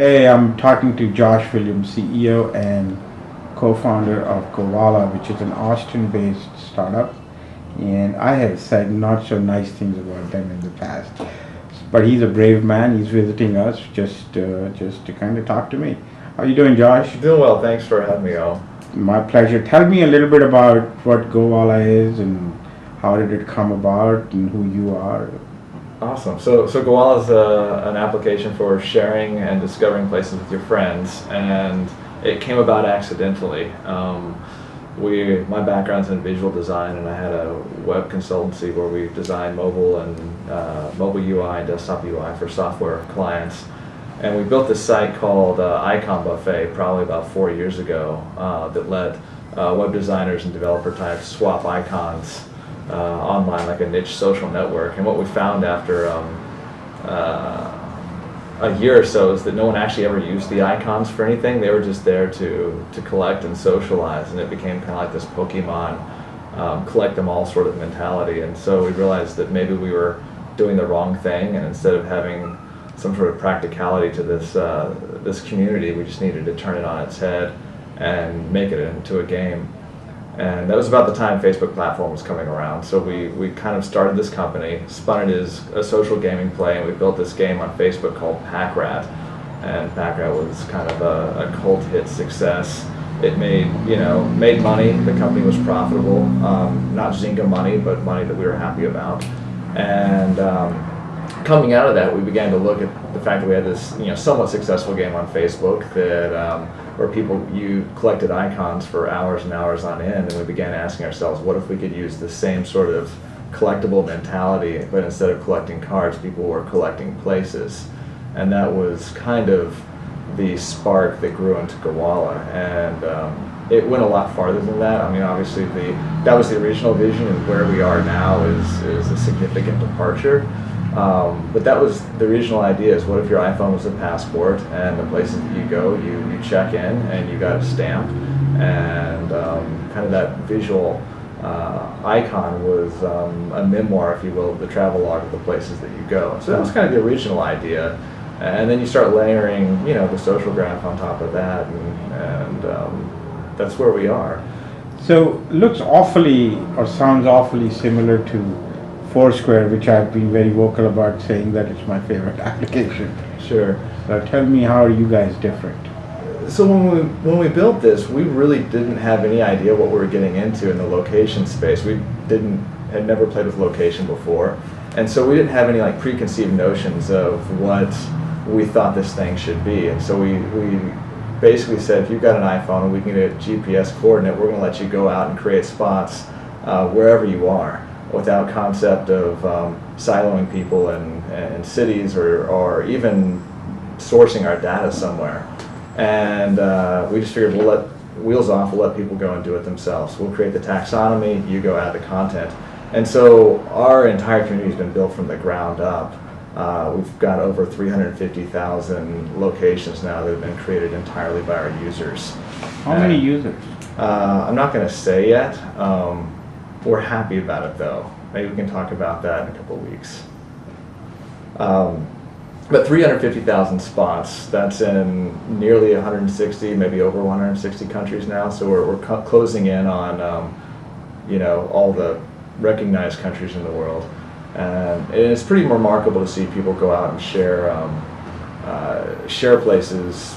Hey, I'm talking to Josh Williams, CEO and co-founder of Gowalla, which is an Austin-based startup. And I have said not so nice things about them in the past. But he's a brave man. He's visiting us just to kind of talk to me. How you doing, Josh? Doing well, thanks for having me on. My pleasure. Tell me a little bit about what Gowalla is and how did it come about and who you are. Awesome. So Gowalla is an application for sharing and discovering places with your friends, and it came about accidentally. My background's in visual design, and I had a web consultancy where we designed mobile and mobile UI, desktop UI for software clients. And we built this site called Icon Buffet probably about 4 years ago that let web designers and developer types swap icons online, like a niche social network. And what we found after a year or so is that no one actually ever used the icons for anything. They were just there to collect and socialize, and it became kind of like this Pokemon collect them all sort of mentality. And so we realized that maybe we were doing the wrong thing, and instead of having some sort of practicality to this community, we just needed to turn it on its head and make it into a game. And that was about the time Facebook platform was coming around. So we kind of started this company, spun it as a social gaming play, and we built this game on Facebook called Pack Rat. And Pack Rat was kind of a cult hit success. It made money. The company was profitable, not Zynga money, but money that we were happy about. And coming out of that, we began to look at the fact that we had this somewhat successful game on Facebook that where you collected icons for hours and hours on end, and we began asking ourselves, what if we could use the same sort of collectible mentality, but instead of collecting cards, people were collecting places. And that was kind of the spark that grew into Gowalla, and it went a lot farther than that. I mean, obviously that was the original vision, and where we are now is a significant departure. But that was the original idea, is what if your iPhone was a passport, and the places that you go, you check in and you got a stamp, and kind of that visual icon was a memoir, if you will, the travel log of the places that you go. So that was kind of the original idea. And then you start layering, the social graph on top of that, and that's where we are. So looks awfully or sounds awfully similar to Foursquare, which I've been very vocal about saying that it's my favorite application. Sure. So tell me, how are you guys different? So when we built this, we really didn't have any idea what we were getting into in the location space. We had never played with location before, and so we didn't have any preconceived notions of what we thought this thing should be. And so we basically said, if you've got an iPhone and we can get a GPS coordinate, we're going to let you go out and create spots wherever you are, without concept of siloing people in cities or even sourcing our data somewhere. And we just figured, we'll let wheels off, we'll let people go and do it themselves. We'll create the taxonomy, you go add the content. And so our entire community has been built from the ground up. We've got over 350,000 locations now that have been created entirely by our users. How many users? I'm not going to say yet. We're happy about it, though. Maybe we can talk about that in a couple of weeks. But 350,000 spots, that's in nearly 160, maybe over 160 countries now. So we're closing in on all the recognized countries in the world. And it's pretty remarkable to see people go out and share places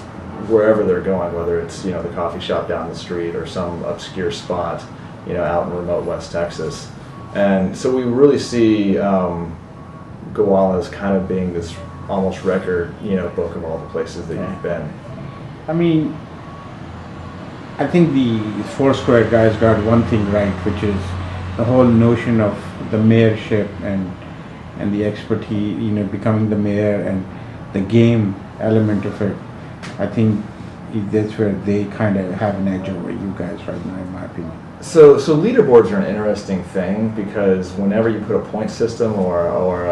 wherever they're going, whether it's the coffee shop down the street or some obscure spot out in remote West Texas. And so we really see Gowalla as kind of being this almost record book of all the places that you've been. I mean, I think the Foursquare guys got one thing right, which is the whole notion of the mayorship and the expertise, becoming the mayor and the game element of it. I think that's where they kind of have an edge over you guys right now, in my opinion. So leaderboards are an interesting thing, because whenever you put a point system or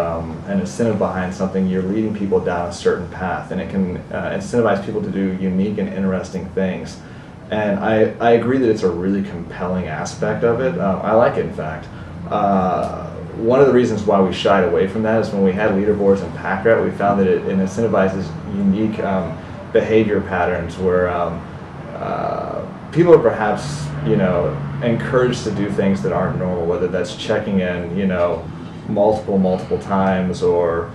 an incentive behind something, you're leading people down a certain path, and it can incentivize people to do unique and interesting things. And I agree that it's a really compelling aspect of it. I like it, in fact. One of the reasons why we shied away from that is when we had leaderboards in Pack Rat, we found that it incentivizes unique behavior patterns where people are perhaps, encouraged to do things that aren't normal, whether that's checking in, multiple times, or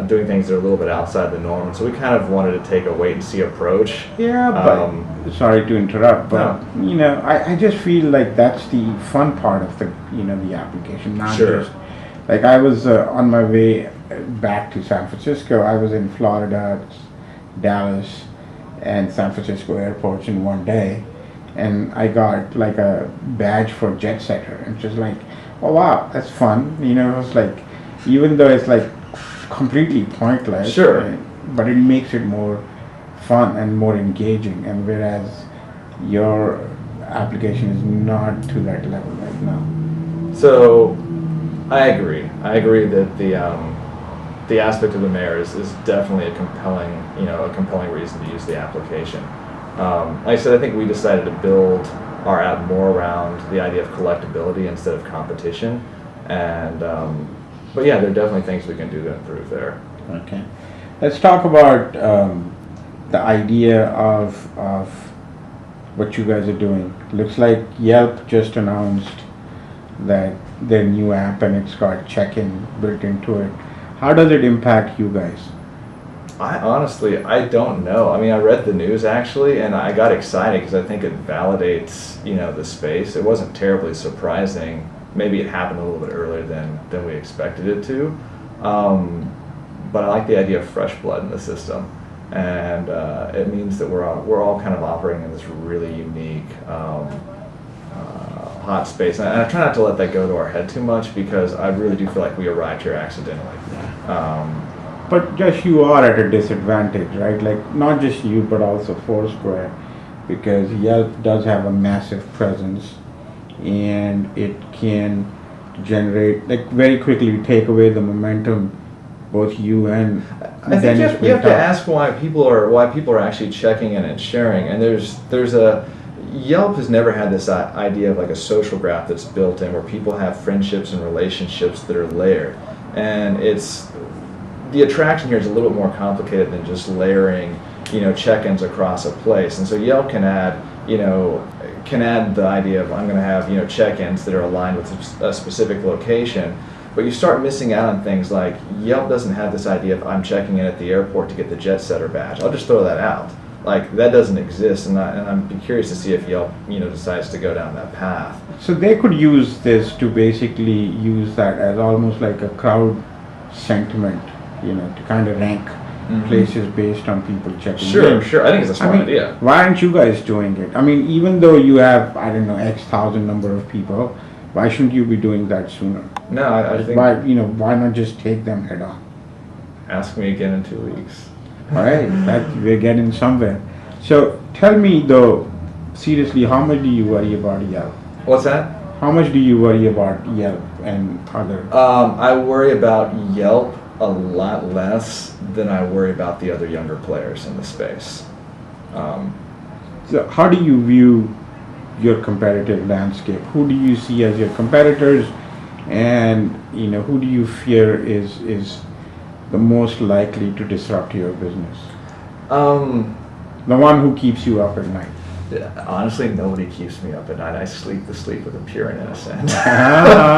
doing things that are a little bit outside the norm. So we kind of wanted to take a wait and see approach. Yeah, but sorry to interrupt, but I just feel like that's the fun part of the application. Not Sure. just like I was on my way back to San Francisco. I was in Florida, Dallas, and San Francisco airports in one day, and I got like a badge for jet setter, and just like, oh wow, that's fun. It was like, even though it's like completely pointless, Sure. but it makes it more fun and more engaging, and whereas your application is not to that level right now. So I agree. I agree that the aspect of the mayor is definitely a compelling reason to use the application. Like I said, I think we decided to build our app more around the idea of collectability instead of competition, and but yeah, there are definitely things we can do to improve there. Okay, let's talk about the idea of what you guys are doing. Looks like Yelp just announced that their new app, and it's got check-in built into it. How does it impact you guys? I honestly don't know. I mean, I read the news actually, and I got excited because I think it validates the space. It wasn't terribly surprising. Maybe it happened a little bit earlier than we expected it to, but I like the idea of fresh blood in the system, and it means that we're all kind of operating in this really unique hot space. And I try not to let that go to our head too much, because I really do feel like we arrived here accidentally. But Josh, you are at a disadvantage, right? Like, not just you, but also Foursquare, because Yelp does have a massive presence, and it can generate, like, very quickly take away the momentum both you and I think you have to ask why people are actually checking in and sharing. And there's a Yelp has never had this idea of like a social graph that's built in, where people have friendships and relationships that are layered, and the attraction here is a little bit more complicated than just layering, check-ins across a place. And so Yelp can add the idea of, I'm going to have, check-ins that are aligned with a specific location, but you start missing out on things like Yelp doesn't have this idea of, I'm checking in at the airport to get the jet setter badge. I'll just throw that out. Like, that doesn't exist, and I'm curious to see if Yelp, decides to go down that path. So they could use this to basically use that as almost like a crowd sentiment, to kind of rank places based on people checking in. Sure. I think it's a smart idea. Why aren't you guys doing it? I mean, even though you have, I don't know, X thousand number of people, why shouldn't you be doing that sooner? No, I think... Why not just take them head on? Ask me again in 2 weeks. All right, we're getting somewhere. So tell me though, seriously, how much do you worry about Yelp? What's that? How much do you worry about Yelp and other? I worry about Yelp a lot less than I worry about the other younger players in the space. So how do you view your competitive landscape? Who do you see as your competitors, and who do you fear is the most likely to disrupt your business? The one who keeps you up at night. Honestly, nobody keeps me up at night. I sleep the sleep of the pure and innocent. I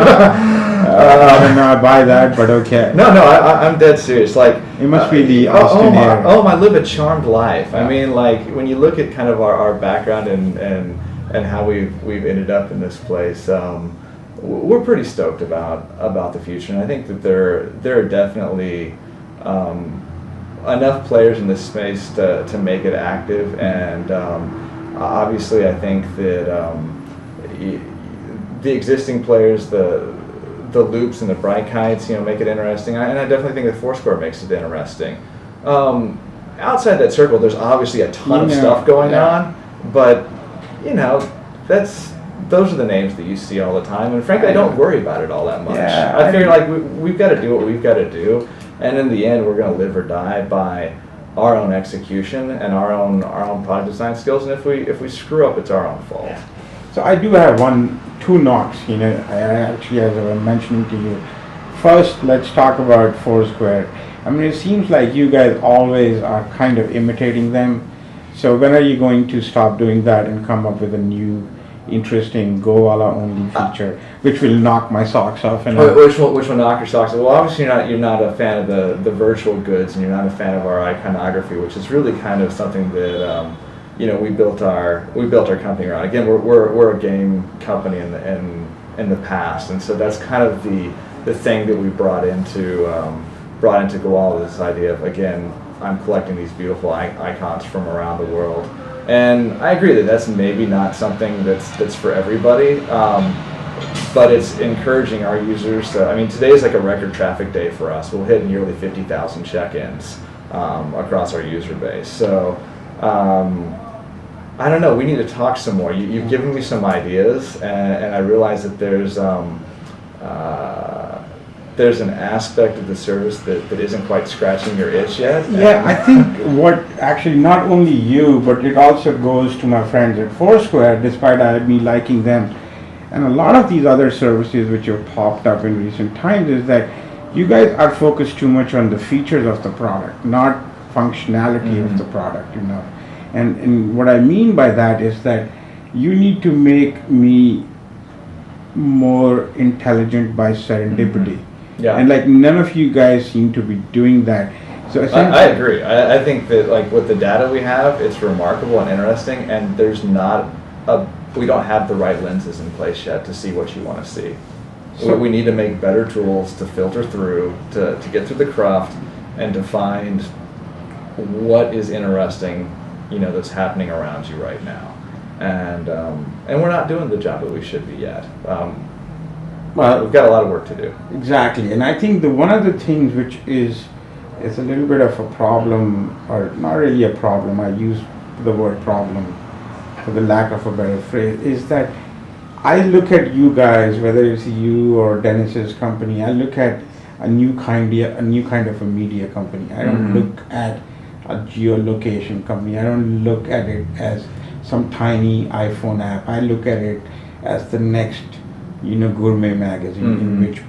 don't know, I buy that, but okay. No, I'm dead serious. Like, it must be the Austin area. I live a charmed life. I mean, like, when you look at kind of our background and how we've ended up in this place, we're pretty stoked about the future, and I think that there are definitely enough players in this space to make it active, and obviously I think that the existing players, the Loops and the Bright Kites, make it interesting, and I definitely think that Foursquare makes it interesting. Outside that circle, there's obviously a ton of stuff going on, but those are the names that you see all the time, and frankly, I don't worry about it all that much. I figure like we've got to do what we've got to do, and in the end, we're going to live or die by our own execution and our own product design skills. And if we screw up, it's our own fault. So I do have two knocks. I actually, as I was mentioning to you, first let's talk about Foursquare. I mean, it seems like you guys always are kind of imitating them. So when are you going to stop doing that and come up with a new, interesting Gowalla only feature, which will knock my socks off? And Which one knock your socks off? Well, obviously you're not a fan of the virtual goods, and you're not a fan of our iconography, which is really kind of something that we built our company around. Again, we're a game company in the past, and so that's kind of the thing that we brought into Gowalla, this idea of, again, I'm collecting these beautiful icons from around the world. And I agree that that's maybe not something that's for everybody, but it's encouraging our users. I mean, today is like a record traffic day for us. We'll hit nearly 50,000 check-ins across our user base. So I don't know, we need to talk some more. You've given me some ideas, and I realize that there's an aspect of the service that isn't quite scratching your itch yet. Yeah, I think what actually, not only you, but it also goes to my friends at Foursquare, despite me liking them, and a lot of these other services which have popped up in recent times, is that you guys are focused too much on the features of the product, not functionality of the product, And what I mean by that is that you need to make me more intelligent by serendipity. Yeah. And like none of you guys seem to be doing that. So I agree. I think that, like, with the data we have, it's remarkable and interesting, and we don't have the right lenses in place yet to see what you want to see. So we need to make better tools to filter through, to get through the craft, and to find what is interesting, that's happening around you right now. And we're not doing the job that we should be yet. Well, we've got a lot of work to do. Exactly, and I think one of the things which is a little bit of a problem, or not really a problem, I use the word problem for the lack of a better phrase, is that I look at you guys, whether it's you or Dennis's company, I look at a new kind of a media company. I don't look at a geolocation company. I don't look at it as some tiny iPhone app. I look at it as the next gourmet magazine, in which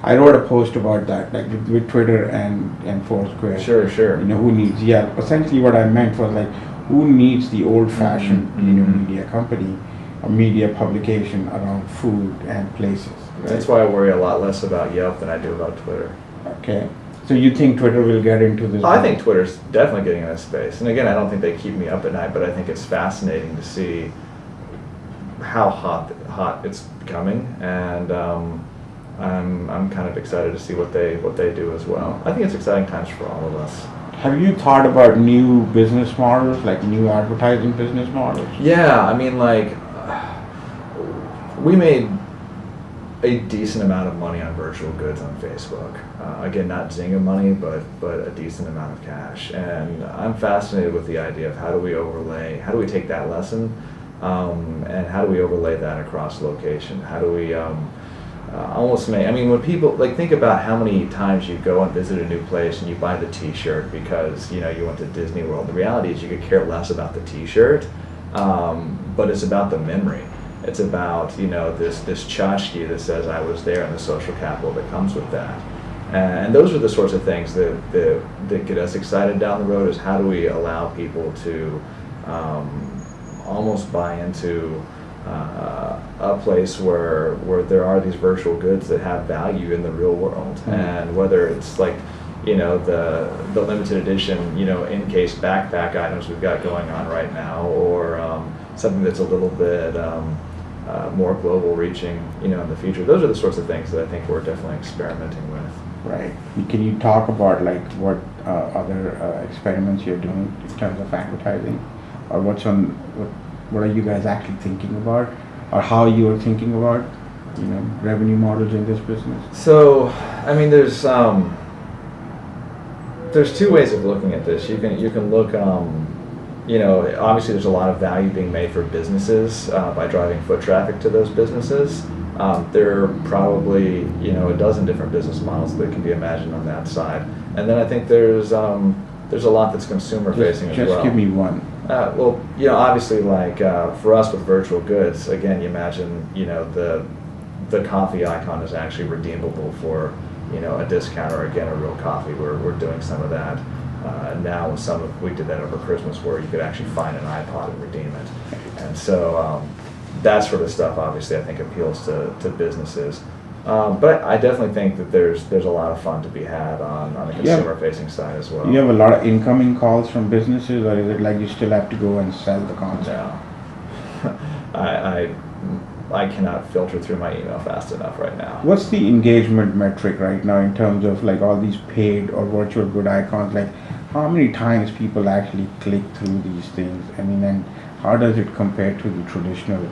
I wrote a post about that, like with Twitter and Foursquare. Sure. Who needs? Yeah, essentially what I meant was, like, who needs the old-fashioned media company, a media publication around food and places. Right? That's why I worry a lot less about Yelp than I do about Twitter. Okay. So you think Twitter will get into this? I think Twitter's definitely getting in this space. And again, I don't think they keep me up at night, but I think it's fascinating to see how hot it's becoming, and I'm kind of excited to see what they do as well. I think it's exciting times for all of us. Have you thought about new business models, like new advertising business models? Yeah, I mean, like, we made a decent amount of money on virtual goods on Facebook. Again, not Zynga money, but a decent amount of cash. And I'm fascinated with the idea of how do we take that lesson, and how do we overlay that across location? How do we almost make, when people, like, think about how many times you go and visit a new place and you buy the t-shirt because, you went to Disney World. The reality is you could care less about the t-shirt, but it's about the memory. It's about, this tchotchke that says I was there, and the social capital that comes with that. And those are the sorts of things that get us excited down the road, is how do we allow people to almost buy into a place where there are these virtual goods that have value in the real world. And whether it's like, the limited edition, in-case backpack items we've got going on right now, or something that's a little bit more global reaching, in the future. Those are the sorts of things that I think we're definitely experimenting with. Right. Can you talk about, like, what other experiments you're doing in terms of advertising, or what are you guys actually thinking about, or how you're thinking about, revenue models in this business? So, there's two ways of looking at this. You can look, obviously there's a lot of value being made for businesses by driving foot traffic to those businesses. There are probably, a dozen different business models that can be imagined on that side. And then I think there's a lot that's consumer facing as well. Just give me one. Well, obviously, like, for us with virtual goods, again, you imagine, the coffee icon is actually redeemable for a discount or again a real coffee. We're doing some of that now. We did that over Christmas where you could actually find an iPod and redeem it, and so that sort of stuff obviously I think appeals to businesses. But I definitely think that there's a lot of fun to be had on the consumer-facing side as well. You have a lot of incoming calls from businesses, or is it like you still have to go and sell the concept? No. I cannot filter through my email fast enough right now. What's the engagement metric right now in terms of like all these paid or virtual good icons? Like how many times people actually click through these things? I mean, and how does it compare to the traditional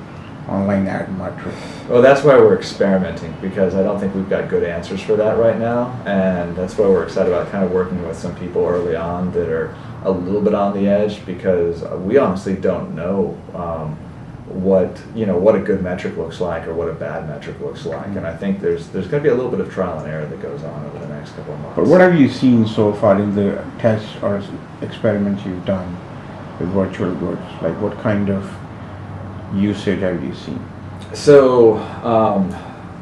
online ad metric? Well, that's why we're experimenting, because I don't think we've got good answers for that right now, and that's why we're excited about kind of working with some people early on that are a little bit on the edge, because we honestly don't know what a good metric looks like or what a bad metric looks like, and I think there's going to be a little bit of trial and error that goes on over the next couple of months. But what have you seen so far in the tests or experiments you've done with virtual goods? Like what kind of usage have you seen? So,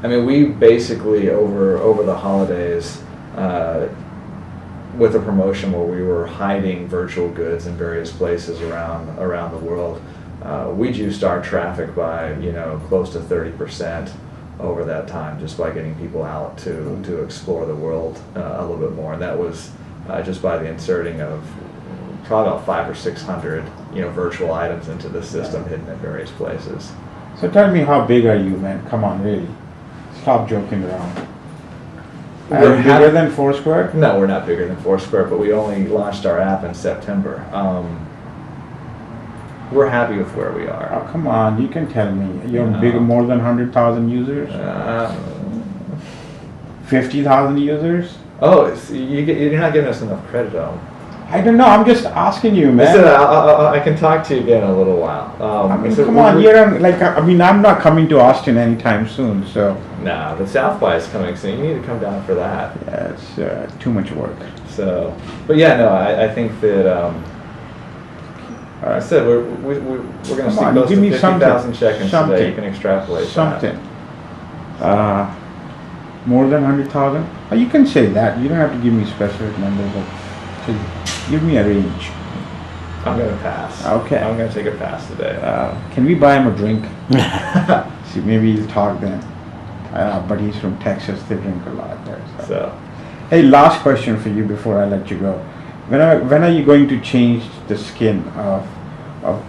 I mean, we basically over the holidays, with a promotion where we were hiding virtual goods in various places around the world, we juiced our traffic by close to 30% over that time, just by getting people out to explore the world a little bit more, and that was just by the inserting of probably about 500 or 600 virtual items into the system, hidden at various places. So tell me, how big are you, man? Come on, really. Stop joking around. Are you bigger than Foursquare? No, we're not bigger than Foursquare, but we only launched our app in September. We're happy with where we are. Oh, come on, you can tell me. You're bigger, more than 100,000 users? 50,000 users? Oh, you're not giving us enough credit, though. I don't know. I'm just asking you, man. Listen, I can talk to you again in a little while. I mean, come on. You're on, like. I mean, I'm not coming to Austin anytime soon, so. Nah, the South by is coming soon. You need to come down for that. Yeah, it's too much work. So, but yeah, no, I think that. I said we're going to see close to 50,000 check-ins today. You can extrapolate something. More than 100,000? You can say that. You don't have to give me specific numbers. But give me a range. I'm going to pass. Okay. I'm going to take a pass today. Can we buy him a drink? See, maybe he'll talk then. But he's from Texas. They drink a lot there. So. Hey, last question for you before I let you go. When are you going to change the skin of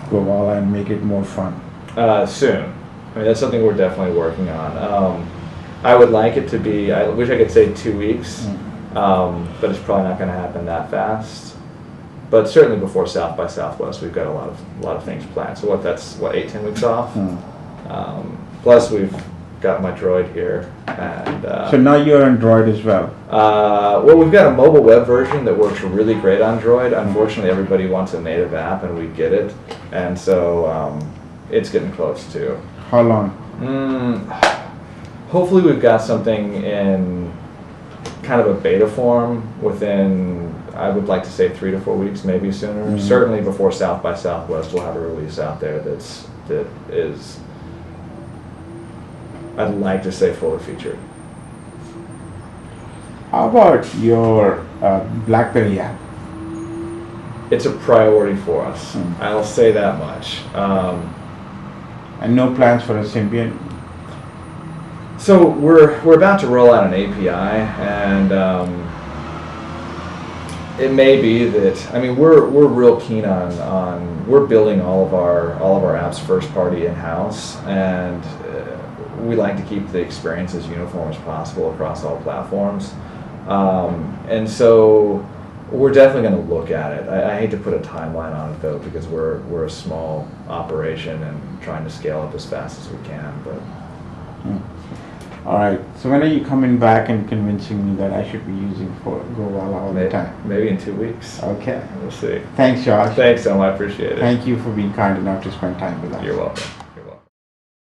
Gowalla and make it more fun? Soon. I mean, that's something we're definitely working on. I would like it to be, I wish I could say 2 weeks, but it's probably not going to happen that fast. But certainly before South by Southwest, we've got a lot of things planned. So that's 8-10 weeks off. Plus we've got my Droid here, and so now you're on Droid as well. Well, we've got a mobile web version that works really great on Droid. Unfortunately, everybody wants a native app, and we get it, and so it's getting close to. How long? Hopefully, we've got something in kind of a beta form within, I would like to say, 3 to 4 weeks, maybe sooner. Certainly before South by Southwest, we'll have a release out there that is, I'd like to say, fully featured. How about your BlackBerry app? It's a priority for us. I'll say that much. And no plans for a Symbian? So we're about to roll out an API, and it may be that, I mean, we're real keen on we're building all of our apps first party in house, and we like to keep the experience as uniform as possible across all platforms, and so we're definitely going to look at it. I hate to put a timeline on it though, because we're a small operation and trying to scale up as fast as we can. But all right. So when are you coming back and convincing me that I should be using Gowalla all the time? Maybe in 2 weeks. Okay. We'll see. Thanks, Josh. Thanks, Tom. I appreciate it. Thank you for being kind enough to spend time with us. You're welcome.